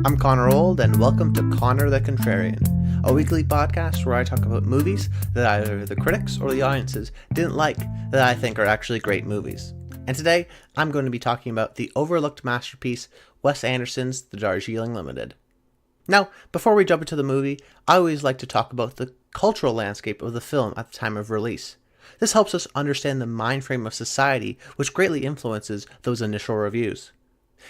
I'm Connor Old, and welcome to Connor the Contrarian, a weekly podcast where I talk about movies that either the critics or the audiences didn't like that I think are actually great movies. And today, I'm going to be talking about the overlooked masterpiece, Wes Anderson's The Darjeeling Limited. Now, before we jump into the movie, I always like to talk about the cultural landscape of the film at the time of release. This helps us understand the mind frame of society, which greatly influences those initial reviews.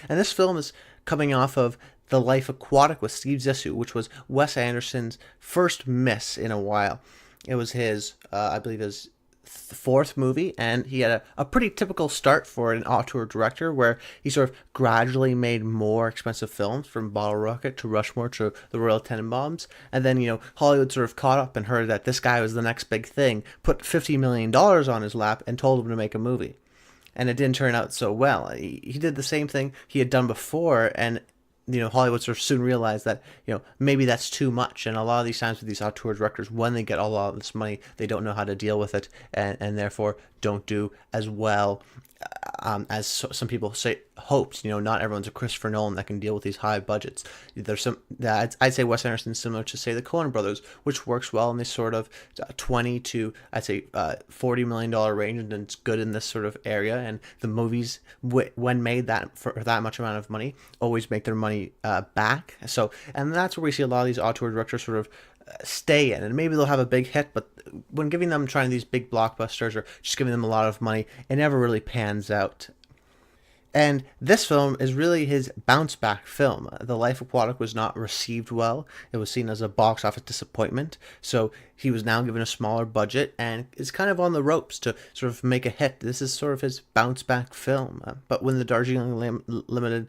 And this film is coming off of The Life Aquatic with Steve Zissou, which was Wes Anderson's first miss in a while. It was his, I believe, his fourth movie, and he had a pretty typical start for an auteur director, where he sort of gradually made more expensive films, from Bottle Rocket to Rushmore to The Royal Tenenbaums, and then, Hollywood sort of caught up and heard that this guy was the next big thing, put $50 million on his lap, and told him to make a movie. And it didn't turn out so well. He did the same thing he had done before, and Hollywood sort of soon realized that, maybe that's too much. And a lot of these times with these auteur directors, when they get a lot of this money, they don't know how to deal with it, and therefore don't do as well as some people say hoped. Not everyone's a Christopher Nolan that can deal with these high budgets. There's some that I'd say Wes Anderson is similar to, say, the Coen Brothers, which works well in this sort of 20 to, I'd say, $40 million range, and it's good in this sort of area. And the movies, when made that for that much amount of money, always make their money back. So, and that's where we see a lot of these auteur directors sort of stay in, and maybe they'll have a big hit, but when giving them trying these big blockbusters or just giving them a lot of money, it never really pans out. And this film is really his bounce back film. The Life Aquatic was not received well. It was seen as a box office disappointment. So he was now given a smaller budget and is kind of on the ropes to sort of make a hit. This is sort of his bounce back film. But when the Darjeeling Limited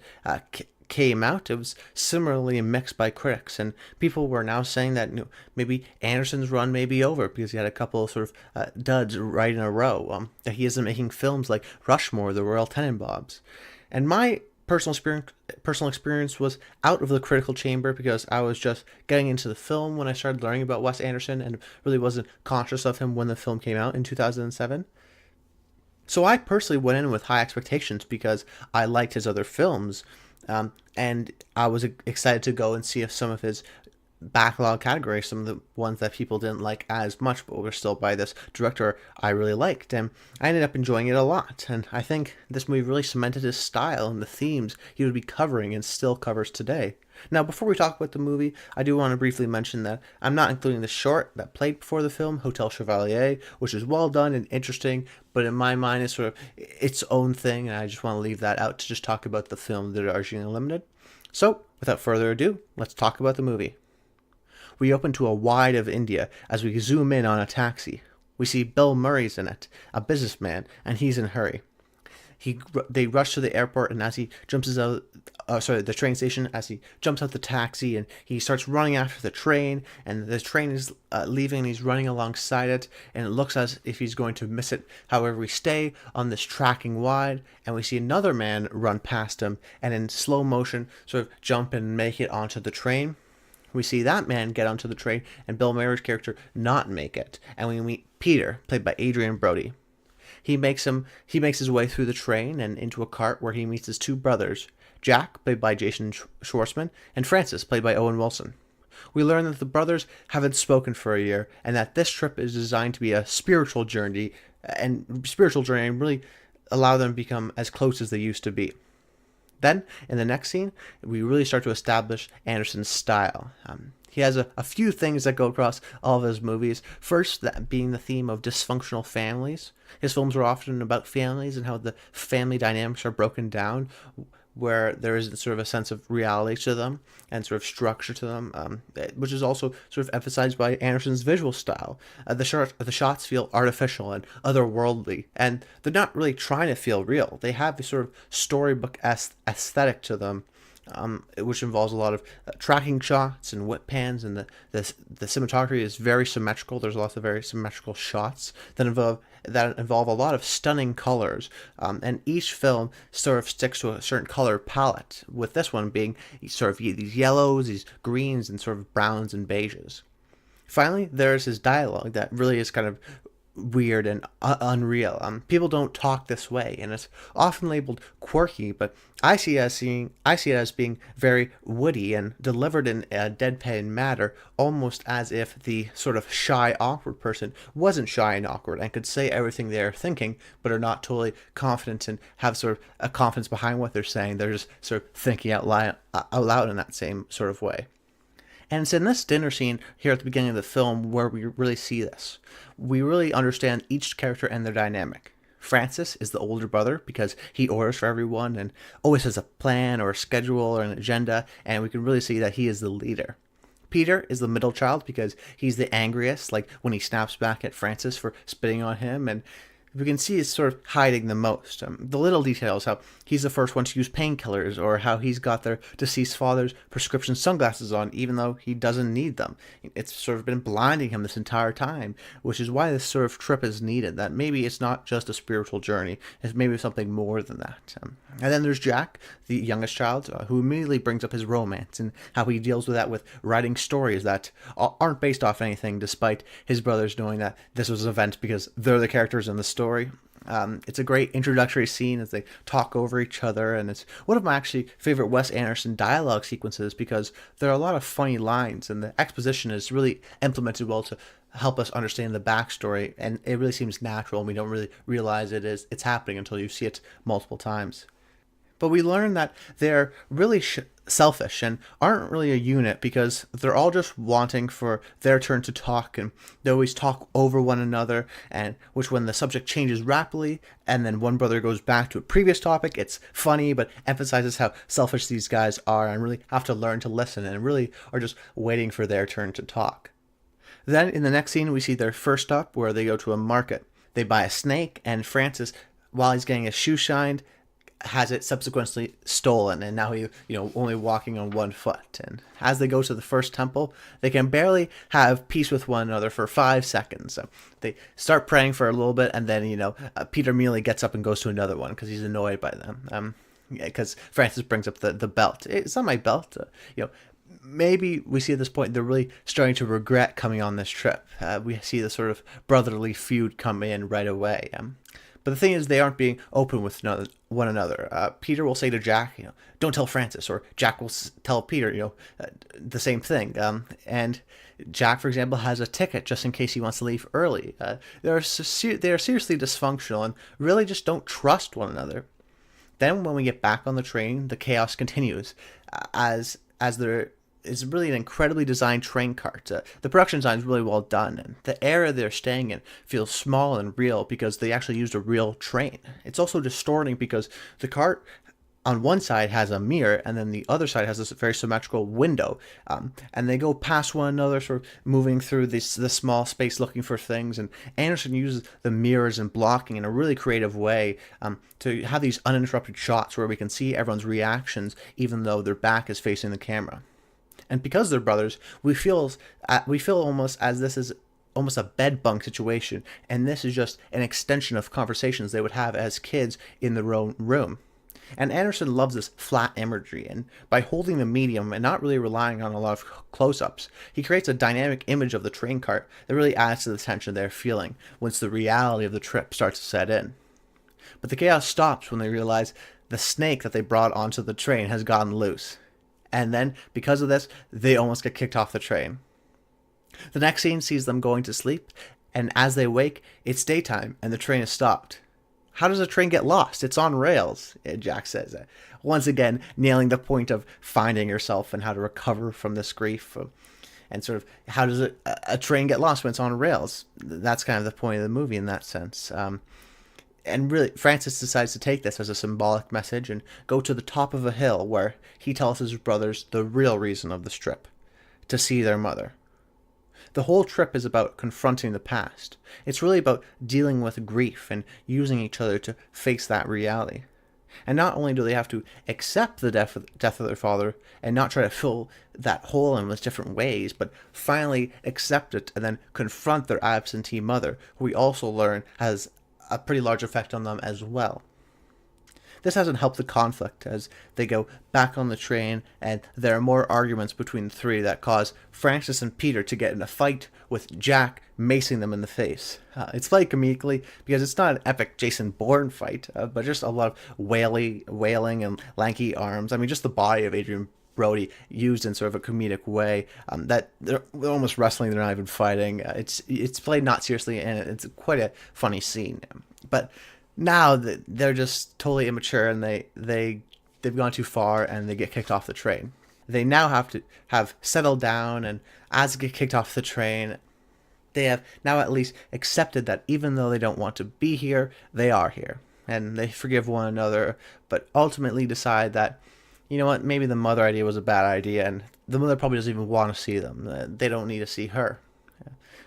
came out, it was similarly mixed by critics, and people were now saying that maybe Anderson's run may be over because he had a couple of sort of duds right in a row. That he isn't making films like Rushmore, The Royal Tenenbaums. And my personal experience was out of the critical chamber, because I was just getting into the film when I started learning about Wes Anderson, and really wasn't conscious of him when the film came out in 2007. So I personally went in with high expectations because I liked his other films. And I was excited to go and see if some of his backlog categories, some of the ones that people didn't like as much but were still by this director, I really liked. And I ended up enjoying it a lot. And I think this movie really cemented his style and the themes he would be covering and still covers today. Now, before we talk about the movie, I do want to briefly mention that I'm not including the short that played before the film, Hotel Chevalier, which is well done and interesting, but in my mind is sort of its own thing, and I just want to leave that out to just talk about the film, The Darjeeling Limited. So, without further ado, let's talk about the movie. We open to a wide of India as we zoom in on a taxi. We see Bill Murray's in it, a businessman, and he's in a hurry. They rush to the airport, and as he jumps out, the train station, as he jumps out the taxi, and he starts running after the train, and the train is leaving, and he's running alongside it, and it looks as if he's going to miss it. However, we stay on this tracking wide, and we see another man run past him, and in slow motion, sort of jump and make it onto the train. We see that man get onto the train, and Bill Murray's character not make it, and we meet Peter, played by Adrian Brody. He makes his way through the train and into a cart where he meets his two brothers, Jack, played by Jason Schwartzman, and Francis, played by Owen Wilson. We learn that the brothers haven't spoken for a year, and that this trip is designed to be a spiritual journey and really allow them to become as close as they used to be. Then, in the next scene, we really start to establish Anderson's style. He has a few things that go across all of his movies. First, that being the theme of dysfunctional families. His films are often about families and how the family dynamics are broken down, where there is sort of a sense of reality to them and sort of structure to them, which is also sort of emphasized by Anderson's visual style. The shots feel artificial and otherworldly, and they're not really trying to feel real. They have this sort of storybook aesthetic to them, which involves a lot of tracking shots and whip pans, and the cinematography is very symmetrical. There's lots of very symmetrical shots that involve a lot of stunning colors, and each film sort of sticks to a certain color palette, with this one being sort of these yellows, these greens, and sort of browns and beiges. Finally, there's his dialogue that really is kind of weird and unreal. People don't talk this way, and it's often labeled quirky. But I see it as being very witty and delivered in a deadpan manner, almost as if the sort of shy, awkward person wasn't shy and awkward and could say everything they're thinking, but are not totally confident and have sort of a confidence behind what they're saying. They're just sort of thinking out loud in that same sort of way. And it's in this dinner scene here at the beginning of the film where we really see this. We really understand each character and their dynamic. Francis is the older brother because he orders for everyone and always has a plan or a schedule or an agenda, and we can really see that he is the leader. Peter is the middle child because he's the angriest, like when he snaps back at Francis for spitting on him, and we can see he's sort of hiding the most. The little details, how he's the first one to use painkillers, or how he's got their deceased father's prescription sunglasses on, even though he doesn't need them. It's sort of been blinding him this entire time, which is why this sort of trip is needed. That maybe it's not just a spiritual journey, it's maybe something more than that. And then there's Jack, the youngest child, who immediately brings up his romance and how he deals with that with writing stories that aren't based off anything, despite his brothers knowing that this was an event because they're the characters in the story. It's a great introductory scene as they talk over each other, and it's one of my actually favorite Wes Anderson dialogue sequences because there are a lot of funny lines, and the exposition is really implemented well to help us understand the backstory, and it really seems natural, and we don't really realize it's happening until you see it multiple times. But we learn that they're really selfish and aren't really a unit because they're all just wanting for their turn to talk, and they always talk over one another, and which when the subject changes rapidly and then one brother goes back to a previous topic, it's funny but emphasizes how selfish these guys are and really have to learn to listen and really are just waiting for their turn to talk. Then in the next scene we see their first stop where they go to a market. They buy a snake, and Francis, while he's getting his shoe shined, has it subsequently stolen, and now he only walking on one foot. And as they go to the first temple, they can barely have peace with one another for 5 seconds. So they start praying for a little bit, and then Peter immediately gets up and goes to another one because he's annoyed by them. Because Francis brings up the belt. It's not my belt. Maybe we see at this point they're really starting to regret coming on this trip. We see the sort of brotherly feud come in right away. But the thing is, they aren't being open with one another. Peter will say to Jack, don't tell Francis, or Jack will tell Peter, the same thing. And Jack, for example, has a ticket just in case he wants to leave early. They are seriously dysfunctional and really just don't trust one another. Then when we get back on the train, the chaos continues, as there is really an incredibly designed train cart. The production design is really well done, and the area they're staying in feels small and real because they actually used a real train. It's also distorting because the cart on one side has a mirror, and then the other side has this very symmetrical window, and they go past one another, sort of moving through this small space looking for things. And Anderson uses the mirrors and blocking in a really creative way to have these uninterrupted shots where we can see everyone's reactions even though their back is facing the camera. And because they're brothers, we feel almost as this is almost a bed bunk situation, and this is just an extension of conversations they would have as kids in their own room. And Anderson loves this flat imagery, and by holding the medium and not really relying on a lot of close-ups, he creates a dynamic image of the train cart that really adds to the tension they're feeling once the reality of the trip starts to set in. But the chaos stops when they realize the snake that they brought onto the train has gotten loose. And then, because of this, they almost get kicked off the train. The next scene sees them going to sleep, and as they wake, it's daytime, and the train is stopped. How does a train get lost? It's on rails, Jack says. Once again, nailing the point of finding yourself and how to recover from this grief. And sort of, how does a train get lost when it's on rails? That's kind of the point of the movie in that sense. And really, Francis decides to take this as a symbolic message and go to the top of a hill where he tells his brothers the real reason of this trip, to see their mother. The whole trip is about confronting the past. It's really about dealing with grief and using each other to face that reality. And not only do they have to accept the death of their father and not try to fill that hole in with different ways, but finally accept it and then confront their absentee mother, who we also learn has a pretty large effect on them as well. this hasn't helped the conflict as they go back on the train, and there are more arguments between the three that cause Francis and Peter to get in a fight with Jack macing them in the face. It's played comedically because it's not an epic Jason Bourne fight, but just a lot of wailing and lanky arms. I mean, just the body of Adrian Brody used in sort of a comedic way, that they're almost wrestling, they're not even fighting. It's played not seriously, and it's quite a funny scene. But now they're just totally immature, and they've gone too far, and they get kicked off the train. They now have settled down, and as they get kicked off the train, they have now at least accepted that even though they don't want to be here, they are here, and they forgive one another, but ultimately decide that, you know what, maybe the mother idea was a bad idea, and the mother probably doesn't even want to see them. They don't need to see her.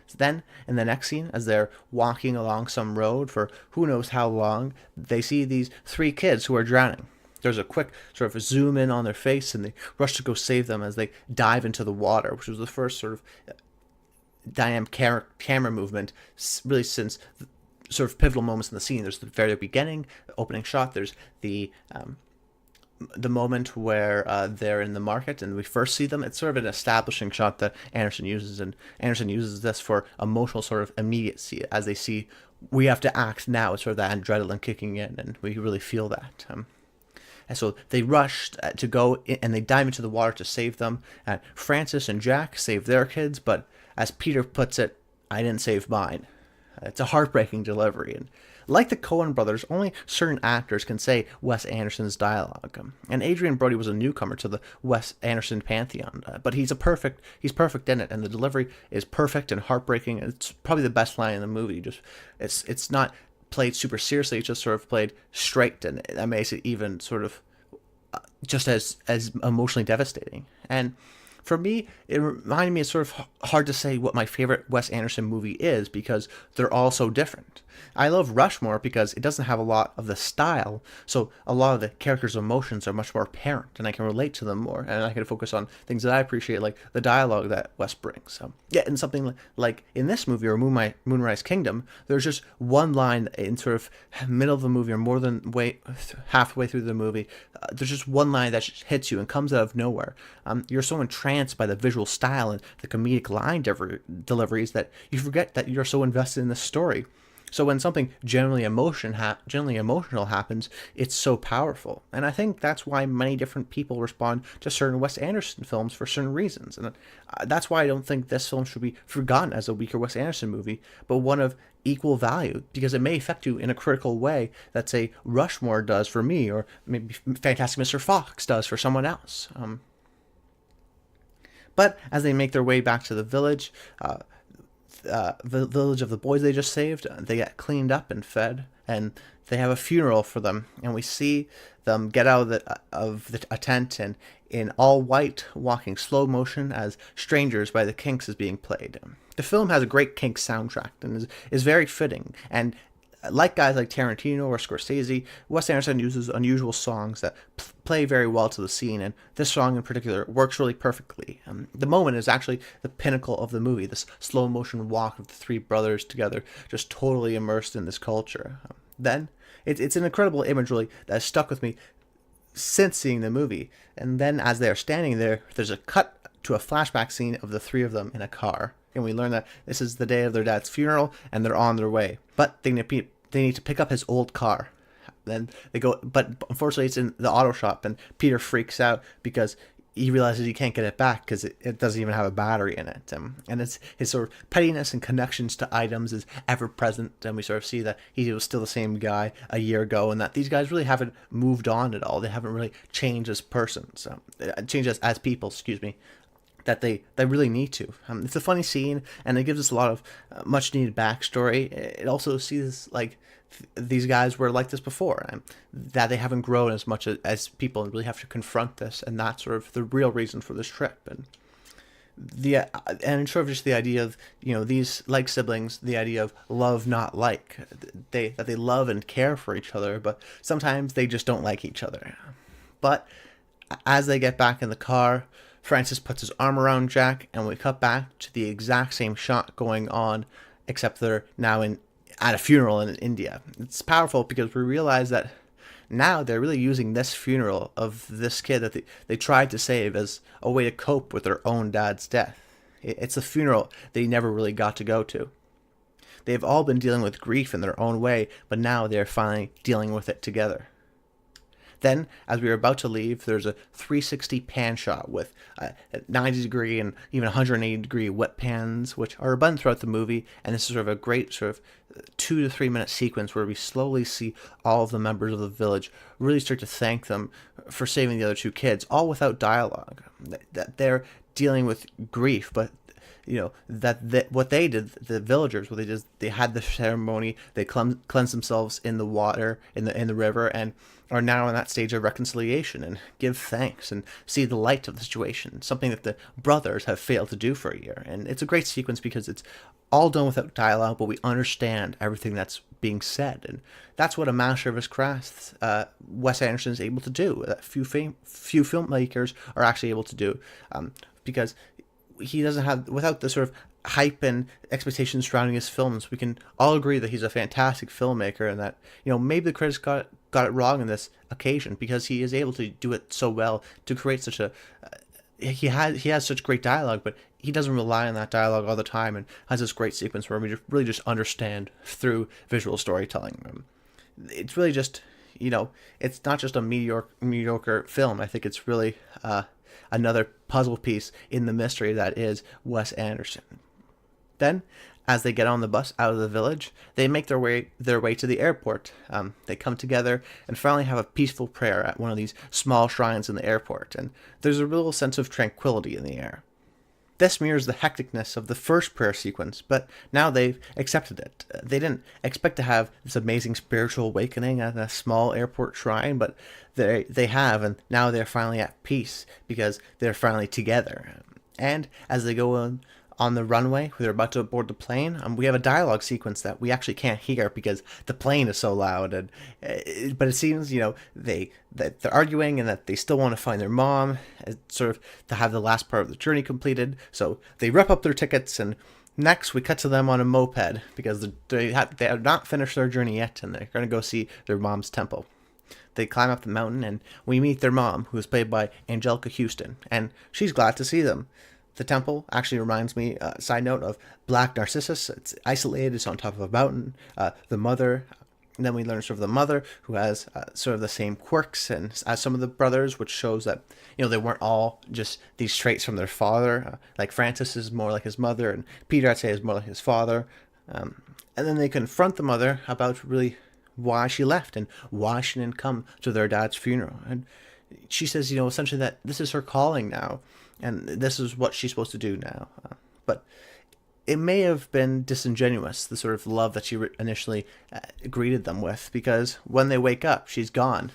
So then, in the next scene, as they're walking along some road for who knows how long, they see these three kids who are drowning. There's a quick sort of zoom in on their face, and they rush to go save them as they dive into the water, which was the first sort of dynamic camera movement really since sort of pivotal moments in the scene. There's the very beginning, opening shot. There's the moment where they're in the market and we first see them. It's sort of an establishing shot that Anderson uses, and Anderson uses this for emotional sort of immediacy as they see we have to act now. It's sort of that adrenaline kicking in, and we really feel that. And so they rushed to go in, and they dive into the water to save them. Francis and Jack save their kids, but as Peter puts it, I didn't save mine. It's a heartbreaking delivery, and like the Coen brothers, only certain actors can say Wes Anderson's dialogue. And Adrian Brody was a newcomer to the Wes Anderson pantheon, but he's perfect in it, and the delivery is perfect and heartbreaking. It's probably the best line in the movie. Just it's not played super seriously; it's just sort of played straight, and that makes it even sort of just as emotionally devastating. And for me, it reminded me, it's sort of hard to say what my favorite Wes Anderson movie is because they're all so different. I love Rushmore because it doesn't have a lot of the style, so a lot of the characters' emotions are much more apparent, and I can relate to them more, and I can focus on things that I appreciate, like the dialogue that Wes brings. Yeah, and something like in this movie, or Moonrise Kingdom, there's just one line in sort of middle of the movie, or more than halfway through the movie. There's just one line that just hits you and comes out of nowhere. You're so entranced by the visual style and the comedic line deliveries that you forget that you're so invested in the story. So when something generally emotional happens, it's so powerful. And I think that's why many different people respond to certain Wes Anderson films for certain reasons. And that's why I don't think this film should be forgotten as a weaker Wes Anderson movie, but one of equal value, because it may affect you in a critical way that, say, Rushmore does for me, or maybe Fantastic Mr. Fox does for someone else. But as they make their way back to the village of the boys they just saved, they get cleaned up and fed, and they have a funeral for them, and we see them get out of a tent, and in all white, walking slow motion as Strangers by the Kinks is being played. The film has a great Kinks soundtrack and is very fitting, and like guys like Tarantino or Scorsese, Wes Anderson uses unusual songs that play very well to the scene, and this song in particular works really perfectly. The moment is actually the pinnacle of the movie, this slow motion walk of the three brothers together, just totally immersed in this culture. Then, it's an incredible image really that has stuck with me since seeing the movie. And then as they're standing there, there's a cut to a flashback scene of the three of them in a car. And we learn that this is the day of their dad's funeral, and they're on their way. But they need to pick up his old car. Then they go, but unfortunately it's in the auto shop, and Peter freaks out because he realizes he can't get it back because it doesn't even have a battery in it. And it's his sort of pettiness and connections to items is ever present, and we sort of see that he was still the same guy a year ago, and that these guys really haven't moved on at all. They haven't really changed as persons, changed as people, excuse me, that they really need to. It's a funny scene, and it gives us a lot of much needed backstory. It also sees like these guys were like this before, and that they haven't grown as much as people, and really have to confront this, and that's sort of the real reason for this trip. And sort of just the idea of, these like siblings, the idea of love not like, that they love and care for each other, but sometimes they just don't like each other. But as they get back in the car, Francis puts his arm around Jack, and we cut back to the exact same shot going on, except they're now at a funeral in India. It's powerful because we realize that now they're really using this funeral of this kid that they tried to save as a way to cope with their own dad's death. It's a funeral they never really got to go to. They've all been dealing with grief in their own way, but now they're finally dealing with it together. Then, as we were about to leave, there's a 360 pan shot with 90-degree and even 180-degree wet pans, which are abundant throughout the movie, and this is sort of a great sort of 2 to 3 minute sequence where we slowly see all of the members of the village really start to thank them for saving the other two kids, all without dialogue. That they're dealing with grief, but that what they did, the villagers, what they did, they had the ceremony, they cleansed themselves in the water, in the river, and are now in that stage of reconciliation and give thanks and see the light of the situation, something that the brothers have failed to do for a year. And it's a great sequence because it's all done without dialogue, but we understand everything that's being said, and that's what a master of his craft, Wes Anderson, is able to do. That few filmmakers are actually able to do, because he doesn't have, without the sort of hype and expectations surrounding his films, we can all agree that he's a fantastic filmmaker, and that maybe the critics got it wrong on this occasion, because he is able to do it so well to create such a he has such great dialogue, but he doesn't rely on that dialogue all the time, and has this great sequence where we really just understand through visual storytelling. It's really just it's not just a mediocre film. I think it's really another puzzle piece in the mystery that is Wes Anderson. Then, as they get on the bus out of the village, they make their way to the airport. They come together and finally have a peaceful prayer at one of these small shrines in the airport, and there's a real sense of tranquility in the air. This mirrors the hecticness of the first prayer sequence, but now they've accepted it. They didn't expect to have this amazing spiritual awakening at a small airport shrine, but they have, and now they're finally at peace because they're finally together. And as they go on the runway, they're about to board the plane, we have a dialogue sequence that we actually can't hear because the plane is so loud. And but it seems that they're arguing and that they still want to find their mom, sort of to have the last part of the journey completed. So they rip up their tickets, and next we cut to them on a moped because they have not finished their journey yet, and they're going to go see their mom's temple. They climb up the mountain, and we meet their mom, who is played by Angelica Houston, and she's glad to see them. The temple actually reminds me, side note, of Black Narcissus. It's isolated, it's on top of a mountain. The mother, and then we learn sort of the mother, who has sort of the same quirks as some of the brothers, which shows that they weren't all just these traits from their father. Like Francis is more like his mother, and Peter, I'd say, is more like his father. And then they confront the mother about really why she left and why she didn't come to their dad's funeral. And she says, essentially that this is her calling now, and this is what she's supposed to do now. But it may have been disingenuous, the sort of love that she initially greeted them with, because when they wake up, she's gone.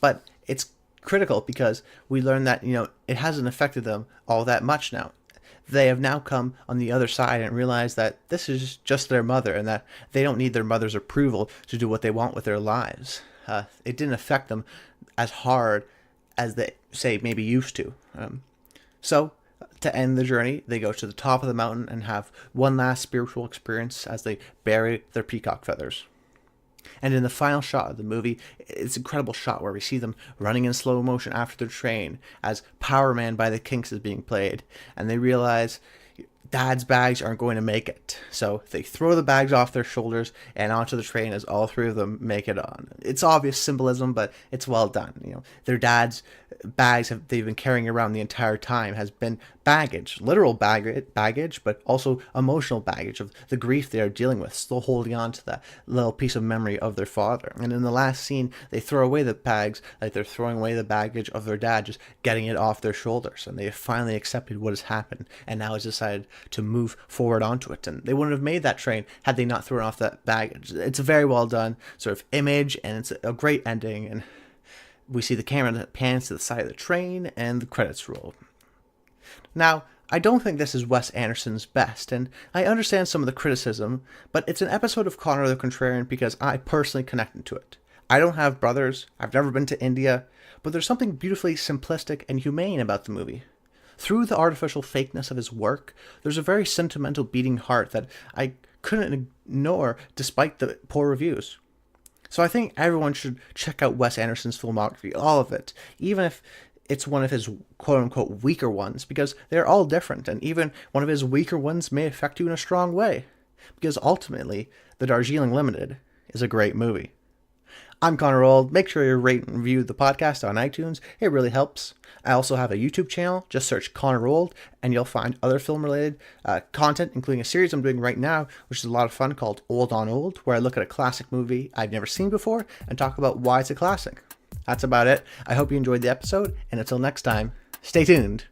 But it's critical because we learn that, it hasn't affected them all that much now. They have now come on the other side and realized that this is just their mother, and that they don't need their mother's approval to do what they want with their lives. It didn't affect them as hard as they, say, maybe used to. So, to end the journey, they go to the top of the mountain and have one last spiritual experience as they bury their peacock feathers. And in the final shot of the movie, it's an incredible shot where we see them running in slow motion after their train as Power Man by the Kinks is being played, and they realize Dad's bags aren't going to make it. So they throw the bags off their shoulders and onto the train as all three of them make it on. It's obvious symbolism, but it's well done. Their dad's bags they've been carrying around the entire time has been baggage, literal baggage, but also emotional baggage of the grief they are dealing with, still holding on to that little piece of memory of their father. And in the last scene, they throw away the bags like they're throwing away the baggage of their dad, just getting it off their shoulders. And they have finally accepted what has happened, and now has decided to move forward onto it. And they wouldn't have made that train had they not thrown off that baggage. It's a very well done sort of image, and it's a great ending. And we see the camera that pans to the side of the train, and the credits roll. Now, I don't think this is Wes Anderson's best, and I understand some of the criticism, but it's an episode of Connor the Contrarian because I personally connected to it. I don't have brothers, I've never been to India, but there's something beautifully simplistic and humane about the movie. Through the artificial fakeness of his work, there's a very sentimental beating heart that I couldn't ignore despite the poor reviews. So I think everyone should check out Wes Anderson's filmography, all of it, even if it's one of his quote-unquote weaker ones, because they're all different, and even one of his weaker ones may affect you in a strong way, because ultimately, The Darjeeling Limited is a great movie. I'm Connor Old. Make sure you rate and review the podcast on iTunes. It really helps. I also have a YouTube channel. Just search Connor Old, and you'll find other film-related content, including a series I'm doing right now, which is a lot of fun, called Old on Old, where I look at a classic movie I've never seen before and talk about why it's a classic. That's about it. I hope you enjoyed the episode, and until next time, stay tuned.